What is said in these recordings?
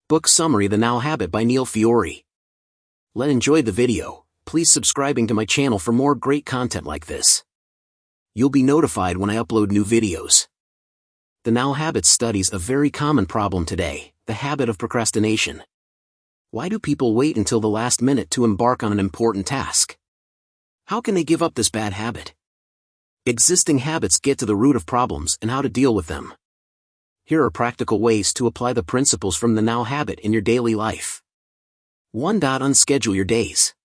Book Summary: The Now Habit by Neil Fiore. Enjoyed the video. Please subscribing to my channel for more great content like this. You'll be notified when I upload new videos. The Now Habit studies a very common problem today, the habit of procrastination. Why do people wait until the last minute to embark on an important task? How can they give up this bad habit? Existing habits get to the root of problems and how to deal with them. Here are practical ways to apply the principles from the Now Habit in your daily life. 1. Unschedule your days.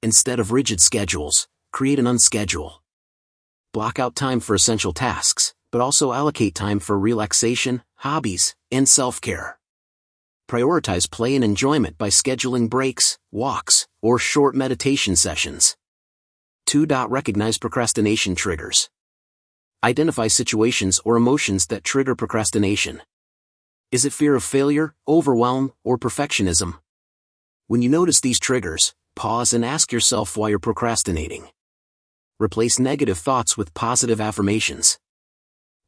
Instead of rigid schedules, create an unschedule. Block out time for essential tasks, but also allocate time for relaxation, hobbies, and self-care. Prioritize play and enjoyment by scheduling breaks, walks, or short meditation sessions. 2. Recognize procrastination triggers. Identify situations or emotions that trigger procrastination. Is it fear of failure, overwhelm, or perfectionism? When you notice these triggers, pause and ask yourself why you're procrastinating. Replace negative thoughts with positive affirmations.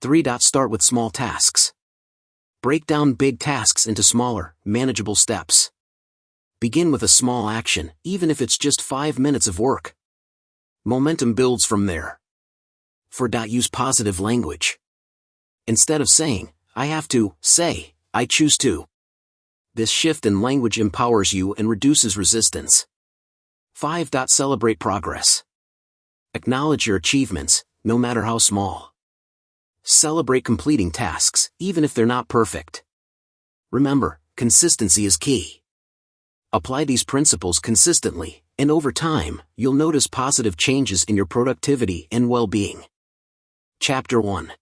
3. Start with small tasks. Break down big tasks into smaller, manageable steps. Begin with a small action, even if it's just 5 minutes of work. Momentum builds from there. 4. Use positive language. Instead of saying, "I have to," say, "I choose to." This shift in language empowers you and reduces resistance. 5. Celebrate progress. Acknowledge your achievements, no matter how small. Celebrate completing tasks, even if they're not perfect. Remember, consistency is key. Apply these principles consistently, and over time, you'll notice positive changes in your productivity and well-being. Chapter 1.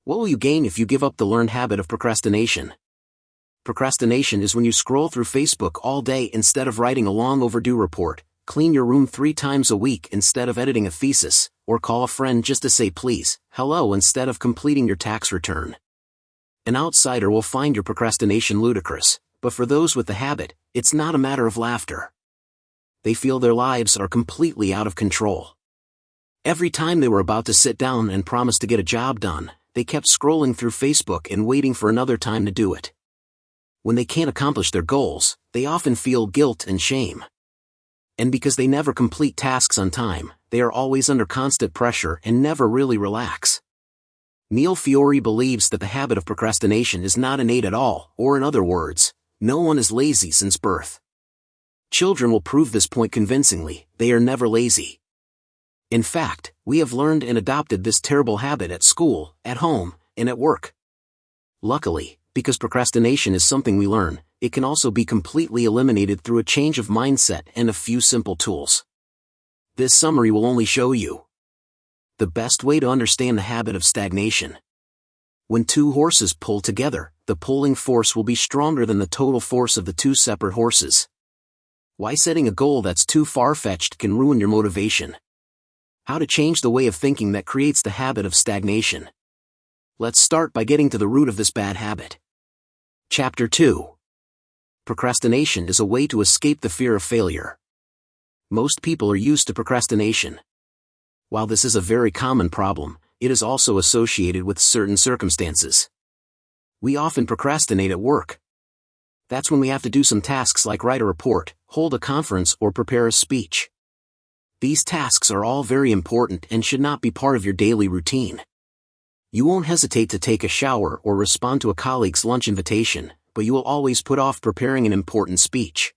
What will you gain if you give up the learned habit of procrastination? Procrastination is when you scroll through Facebook all day instead of writing a long overdue report, clean your room 3 times a week instead of editing a thesis, or call a friend just to say please, hello instead of completing your tax return. An outsider will find your procrastination ludicrous, but for those with the habit, it's not a matter of laughter. They feel their lives are completely out of control. Every time they were about to sit down and promise to get a job done, they kept scrolling through Facebook and waiting for another time to do it. When they can't accomplish their goals, they often feel guilt and shame. And because they never complete tasks on time, they are always under constant pressure and never really relax. Neil Fiore believes that the habit of procrastination is not innate at all, or in other words, no one is lazy since birth. Children will prove this point convincingly, they are never lazy. In fact, we have learned and adopted this terrible habit at school, at home, and at work. Luckily, because procrastination is something we learn, it can also be completely eliminated through a change of mindset and a few simple tools. This summary will only show you the best way to understand the habit of stagnation. When 2 horses pull together, the pulling force will be stronger than the total force of the 2 separate horses. Why setting a goal that's too far-fetched can ruin your motivation. How to change the way of thinking that creates the habit of stagnation. Let's start by getting to the root of this bad habit. Chapter 2. Procrastination is a way to escape the fear of failure. Most people are used to procrastination. While this is a very common problem, it is also associated with certain circumstances. We often procrastinate at work. That's when we have to do some tasks like write a report, hold a conference, or prepare a speech. These tasks are all very important and should not be part of your daily routine. You won't hesitate to take a shower or respond to a colleague's lunch invitation, but you will always put off preparing an important speech.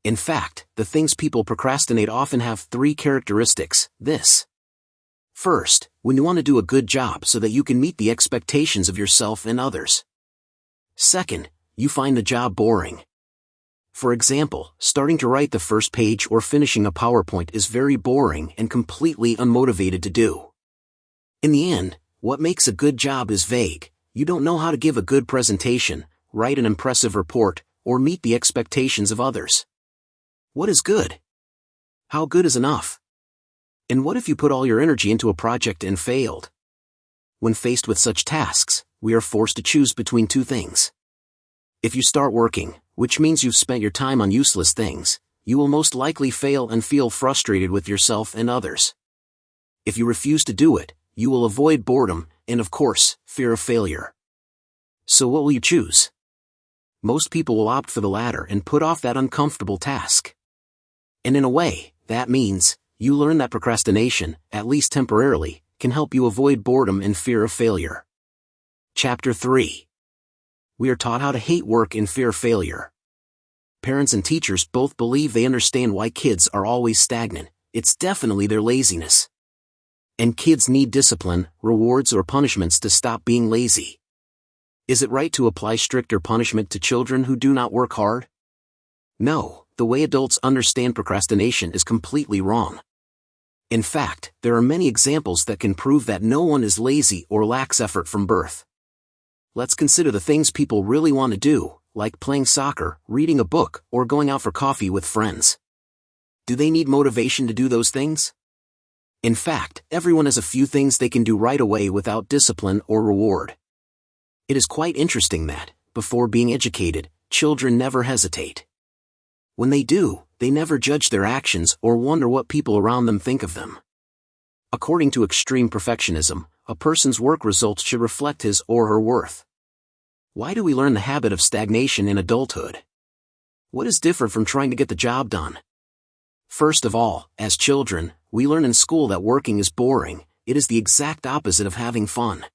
In fact, the things people procrastinate often have 3 characteristics. First, when you want to do a good job so that you can meet the expectations of yourself and others. Second, you find the job boring. For example, starting to write the first page or finishing a PowerPoint is very boring and completely unmotivated to do. In the end, what makes a good job is vague. You don't know how to give a good presentation, write an impressive report, or meet the expectations of others. What is good? How good is enough? And what if you put all your energy into a project and failed? When faced with such tasks, we are forced to choose between 2 things. If you start working, which means you've spent your time on useless things, you will most likely fail and feel frustrated with yourself and others. If you refuse to do it, you will avoid boredom, and of course, fear of failure. So what will you choose? Most people will opt for the latter and put off that uncomfortable task. And in a way, that means, you learn that procrastination, at least temporarily, can help you avoid boredom and fear of failure. Chapter 3. We are taught how to hate work and fear failure. Parents and teachers both believe they understand why kids are always stagnant. It's definitely their laziness. And kids need discipline, rewards or punishments to stop being lazy. Is it right to apply stricter punishment to children who do not work hard? No, the way adults understand procrastination is completely wrong. In fact, there are many examples that can prove that no one is lazy or lacks effort from birth. Let's consider the things people really want to do, like playing soccer, reading a book, or going out for coffee with friends. Do they need motivation to do those things? In fact, everyone has a few things they can do right away without discipline or reward. It is quite interesting that, before being educated, children never hesitate. When they do, they never judge their actions or wonder what people around them think of them. According to extreme perfectionism, a person's work results should reflect his or her worth. Why do we learn the habit of stagnation in adulthood? What is different from trying to get the job done? First of all, as children, we learn in school that working is boring. It is the exact opposite of having fun.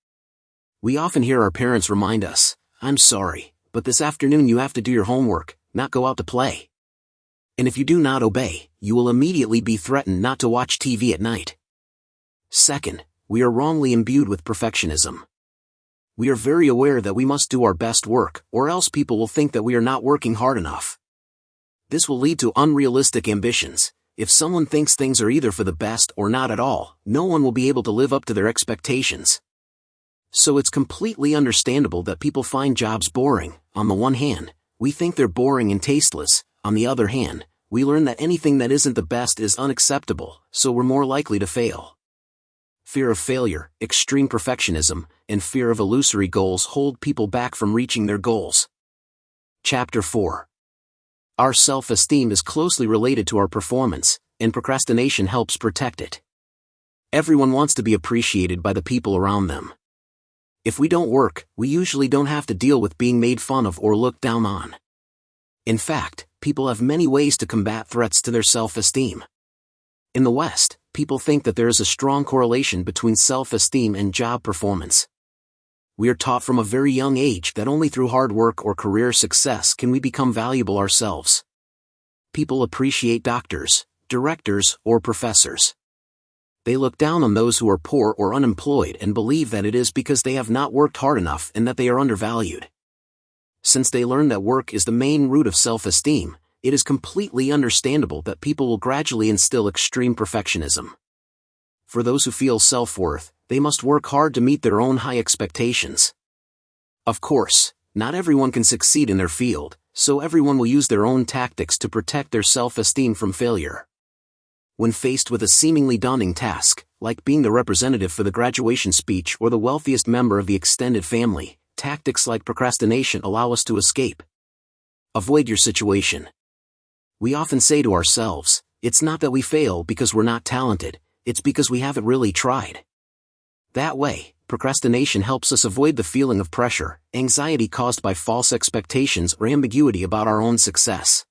We often hear our parents remind us, "I'm sorry, but this afternoon you have to do your homework, not go out to play." And if you do not obey, you will immediately be threatened not to watch TV at night. Second, we are wrongly imbued with perfectionism. We are very aware that we must do our best work, or else people will think that we are not working hard enough. This will lead to unrealistic ambitions. If someone thinks things are either for the best or not at all, no one will be able to live up to their expectations. So it's completely understandable that people find jobs boring. On the one hand, we think they're boring and tasteless. On the other hand, we learn that anything that isn't the best is unacceptable, so we're more likely to fail. Fear of failure, extreme perfectionism, and fear of illusory goals hold people back from reaching their goals. Chapter 4. Our self-esteem is closely related to our performance, and procrastination helps protect it. Everyone wants to be appreciated by the people around them. If we don't work, we usually don't have to deal with being made fun of or looked down on. In fact, people have many ways to combat threats to their self-esteem. In the West, people think that there is a strong correlation between self-esteem and job performance. We are taught from a very young age that only through hard work or career success can we become valuable ourselves. People appreciate doctors, directors, or professors. They look down on those who are poor or unemployed and believe that it is because they have not worked hard enough and that they are undervalued. Since they learn that work is the main root of self-esteem, it is completely understandable that people will gradually instill extreme perfectionism. For those who feel self-worth, they must work hard to meet their own high expectations. Of course, not everyone can succeed in their field, so everyone will use their own tactics to protect their self-esteem from failure. When faced with a seemingly daunting task, like being the representative for the graduation speech or the wealthiest member of the extended family, tactics like procrastination allow us to escape. Avoid your situation. We often say to ourselves, it's not that we fail because we're not talented, it's because we haven't really tried. That way, procrastination helps us avoid the feeling of pressure, anxiety caused by false expectations or ambiguity about our own success.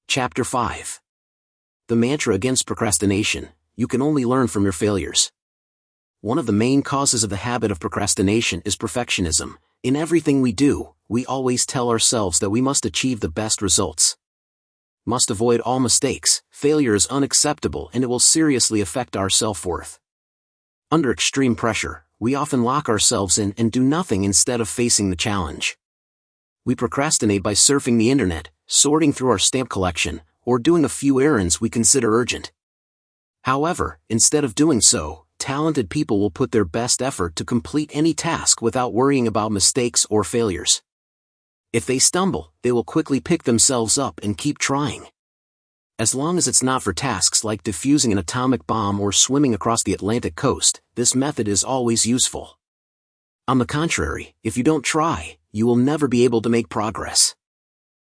Chapter 5. The mantra against procrastination: you can only learn from your failures. One of the main causes of the habit of procrastination is perfectionism. In everything we do, we always tell ourselves that we must achieve the best results. Must avoid all mistakes. Failure is unacceptable and it will seriously affect our self-worth. Under extreme pressure, we often lock ourselves in and do nothing instead of facing the challenge. We procrastinate by surfing the internet, sorting through our stamp collection, or doing a few errands we consider urgent. However, instead of doing so, talented people will put their best effort to complete any task without worrying about mistakes or failures. If they stumble, they will quickly pick themselves up and keep trying. As long as it's not for tasks like defusing an atomic bomb or swimming across the Atlantic coast, this method is always useful. On the contrary, if you don't try, you will never be able to make progress.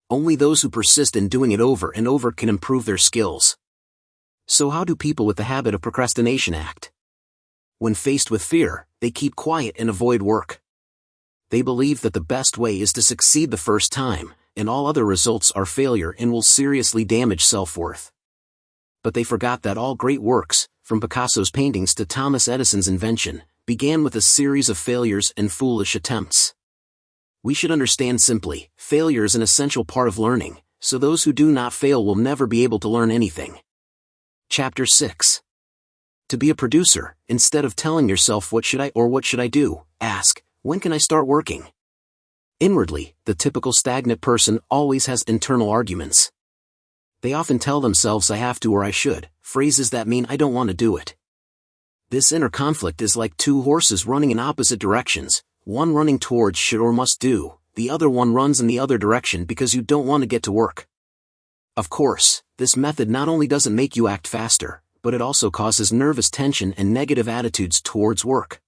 Only those who persist in doing it over and over can improve their skills. So how do people with the habit of procrastination act? When faced with fear, they keep quiet and avoid work. They believe that the best way is to succeed the first time, and all other results are failure and will seriously damage self-worth. But they forgot that all great works, from Picasso's paintings to Thomas Edison's invention, began with a series of failures and foolish attempts. We should understand simply, failure is an essential part of learning, so those who do not fail will never be able to learn anything. Chapter 6. To be a producer, instead of telling yourself what should I do, ask, when can I start working? Inwardly, the typical stagnant person always has internal arguments. They often tell themselves I have to or I should, phrases that mean I don't want to do it. This inner conflict is like two horses running in opposite directions, one running towards should or must do, the other one runs in the other direction because you don't want to get to work. Of course, this method not only doesn't make you act faster, but it also causes nervous tension and negative attitudes towards work.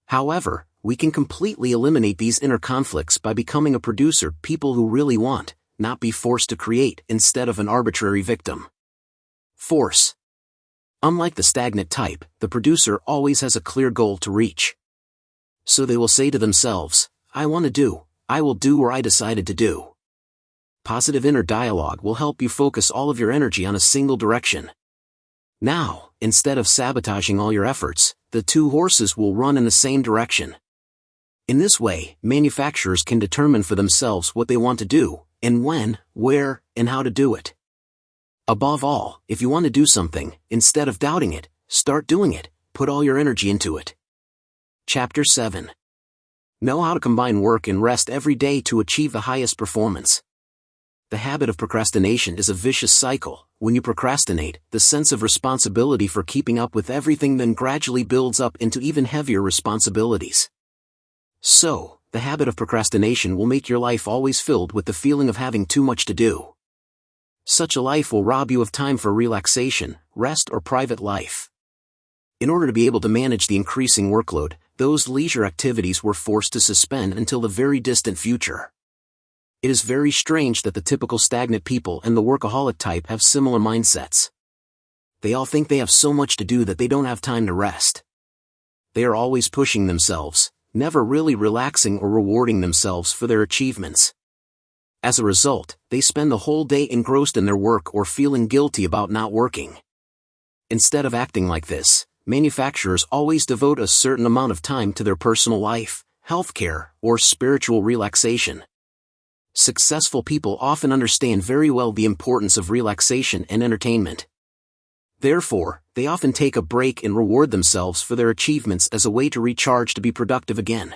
However, we can completely eliminate these inner conflicts by becoming a producer people who really want, not be forced to create instead of an arbitrary victim. Force. Unlike the stagnant type, the producer always has a clear goal to reach. So they will say to themselves, I want to do, I will do or I decided to do. Positive inner dialogue will help you focus all of your energy on a single direction. Now, instead of sabotaging all your efforts, the two horses will run in the same direction. In this way, manufacturers can determine for themselves what they want to do, and when, where, and how to do it. Above all, if you want to do something, instead of doubting it, start doing it, put all your energy into it. Chapter 7. Know how to combine work and rest every day to achieve the highest performance. The habit of procrastination is a vicious cycle. When you procrastinate, the sense of responsibility for keeping up with everything then gradually builds up into even heavier responsibilities. So, the habit of procrastination will make your life always filled with the feeling of having too much to do. Such a life will rob you of time for relaxation, rest, or private life. In order to be able to manage the increasing workload, those leisure activities were forced to suspend until the very distant future. It is very strange that the typical stagnant people and the workaholic type have similar mindsets. They all think they have so much to do that they don't have time to rest. They are always pushing themselves, never really relaxing or rewarding themselves for their achievements. As a result, they spend the whole day engrossed in their work or feeling guilty about not working. Instead of acting like this, manufacturers always devote a certain amount of time to their personal life, healthcare, or spiritual relaxation. Successful people often understand very well the importance of relaxation and entertainment. Therefore, they often take a break and reward themselves for their achievements as a way to recharge to be productive again.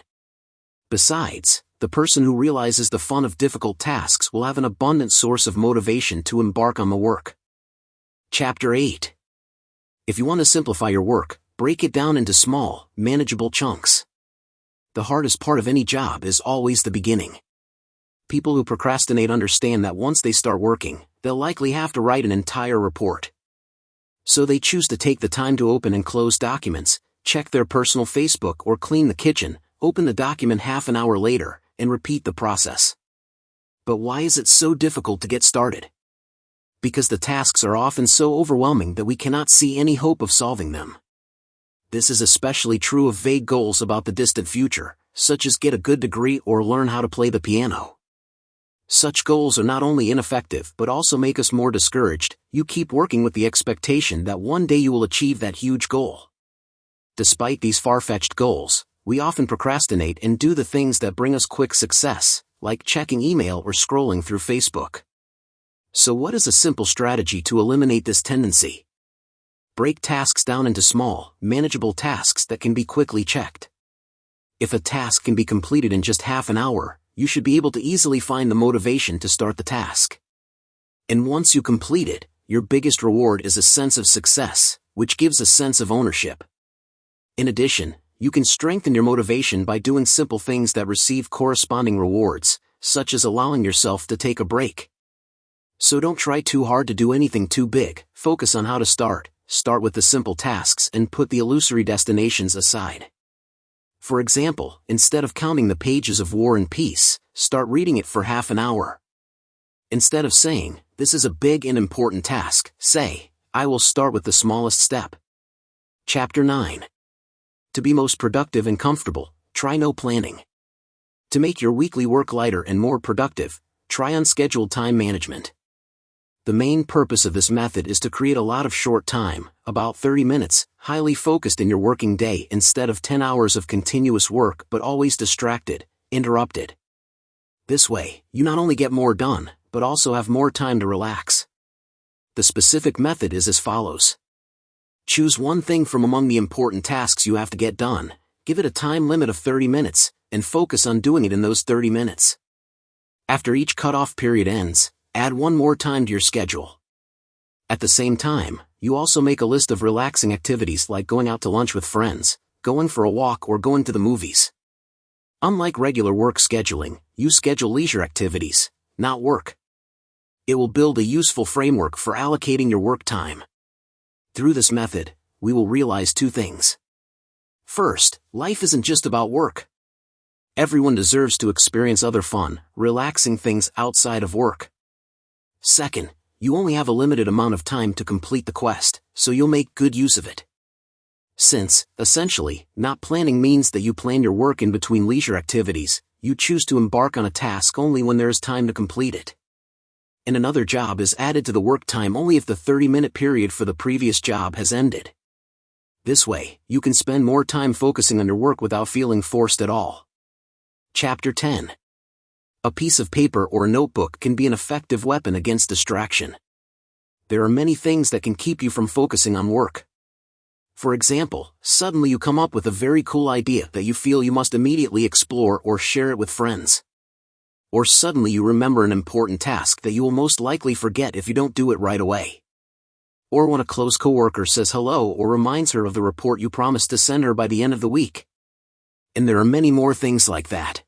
Besides, the person who realizes the fun of difficult tasks will have an abundant source of motivation to embark on the work. Chapter 8. If you want to simplify your work, break it down into small, manageable chunks. The hardest part of any job is always the beginning. People who procrastinate understand that once they start working, they'll likely have to write an entire report. So they choose to take the time to open and close documents, check their personal Facebook or clean the kitchen, open the document half an hour later, and repeat the process. But why is it so difficult to get started? Because the tasks are often so overwhelming that we cannot see any hope of solving them. This is especially true of vague goals about the distant future, such as get a good degree or learn how to play the piano. Such goals are not only ineffective but also make us more discouraged. You keep working with the expectation that one day you will achieve that huge goal. Despite these far-fetched goals, we often procrastinate and do the things that bring us quick success, like checking email or scrolling through Facebook. So what is a simple strategy to eliminate this tendency? Break tasks down into small, manageable tasks that can be quickly checked. If a task can be completed in just half an hour, you should be able to easily find the motivation to start the task. And once you complete it, your biggest reward is a sense of success, which gives a sense of ownership. In addition, you can strengthen your motivation by doing simple things that receive corresponding rewards, such as allowing yourself to take a break. So don't try too hard to do anything too big, focus on how to start with the simple tasks and put the illusory destinations aside. For example, instead of counting the pages of War and Peace, start reading it for half an hour. Instead of saying, this is a big and important task, say, I will start with the smallest step. Chapter 9. To be most productive and comfortable, try no planning. To make your weekly work lighter and more productive, try unscheduled time management. The main purpose of this method is to create a lot of short time, about 30 minutes, highly focused in your working day instead of 10 hours of continuous work but always distracted, interrupted. This way, you not only get more done, but also have more time to relax. The specific method is as follows. Choose one thing from among the important tasks you have to get done, give it a time limit of 30 minutes, and focus on doing it in those 30 minutes. After each cutoff period ends, add one more time to your schedule. At the same time, you also make a list of relaxing activities like going out to lunch with friends, going for a walk or going to the movies. Unlike regular work scheduling, you schedule leisure activities, not work. It will build a useful framework for allocating your work time. Through this method, we will realize two things. First, life isn't just about work. Everyone deserves to experience other fun, relaxing things outside of work. Second, you only have a limited amount of time to complete the quest, so you'll make good use of it. Since, essentially, not planning means that you plan your work in between leisure activities, you choose to embark on a task only when there is time to complete it. And another job is added to the work time only if the 30-minute period for the previous job has ended. This way, you can spend more time focusing on your work without feeling forced at all. Chapter 10. A piece of paper or a notebook can be an effective weapon against distraction. There are many things that can keep you from focusing on work. For example, suddenly you come up with a very cool idea that you feel you must immediately explore or share it with friends. Or suddenly you remember an important task that you will most likely forget if you don't do it right away. Or when a close coworker says hello or reminds her of the report you promised to send her by the end of the week. And there are many more things like that.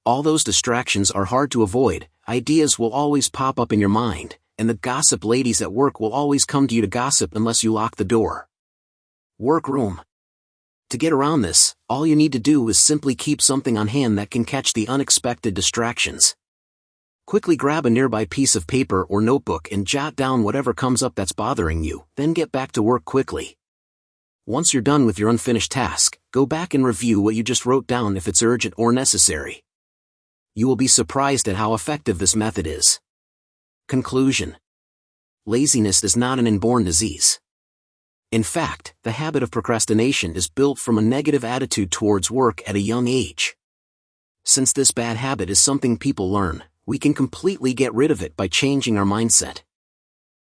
All those distractions are hard to avoid, ideas will always pop up in your mind, and the gossip ladies at work will always come to you to gossip unless you lock the door. Workroom. To get around this, all you need to do is simply keep something on hand that can catch the unexpected distractions. Quickly grab a nearby piece of paper or notebook and jot down whatever comes up that's bothering you, then get back to work quickly. Once you're done with your unfinished task, go back and review what you just wrote down if it's urgent or necessary. You will be surprised at how effective this method is. Conclusion. Laziness is not an inborn disease. In fact, the habit of procrastination is built from a negative attitude towards work at a young age. Since this bad habit is something people learn, we can completely get rid of it by changing our mindset.